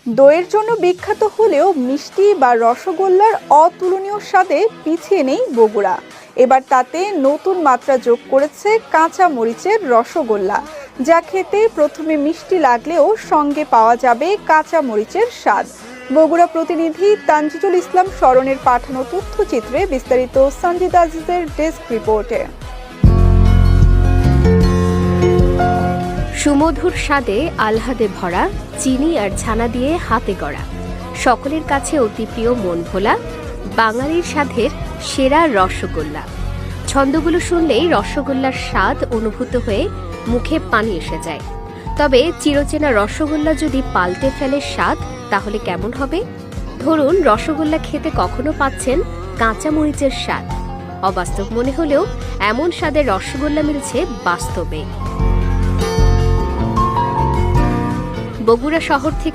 দইয়ের জন্য বিখ্যাত হলেও মিষ্টি বা রসগোল্লার অতুলনীয় স্বাদে পিছিয়ে নেই বগুড়া। এবার তাতে নতুন মাত্রা যোগ করেছে কাঁচা মরিচের রসগোল্লা, যা খেতে প্রথমে মিষ্টি লাগলেও সঙ্গে পাওয়া যাবে কাঁচা মরিচের স্বাদ। বগুড়া প্রতিনিধি তানজিদুল ইসলাম স্মরণের পাঠানো তথ্যচিত্রে বিস্তারিত সঞ্জিদ আজিজের ডেস্ক রিপোর্টে। সুমধুর স্বাদে আহ্লাদে ভরা, চিনি আর ছানা দিয়ে হাতে গড়া, সকলের কাছে অতি প্রিয় মন ভোলা বাঙালির স্বাদের সেরা রসগোল্লা। ছন্দগুলো শুনলেই রসগোল্লার স্বাদ অনুভূত হয়ে মুখে পানি এসে যায়। তবে চিরচেনা রসগোল্লা যদি পাল্টে ফেলে স্বাদ, তাহলে কেমন হবে? ধরুন, রসগোল্লা খেতে কখনো পাচ্ছেন কাঁচা মরিচের স্বাদ। অবাস্তব মনে হলেও এমন স্বাদের রসগোল্লা মিলছে বাস্তবে। বগুড়া শহর থেকে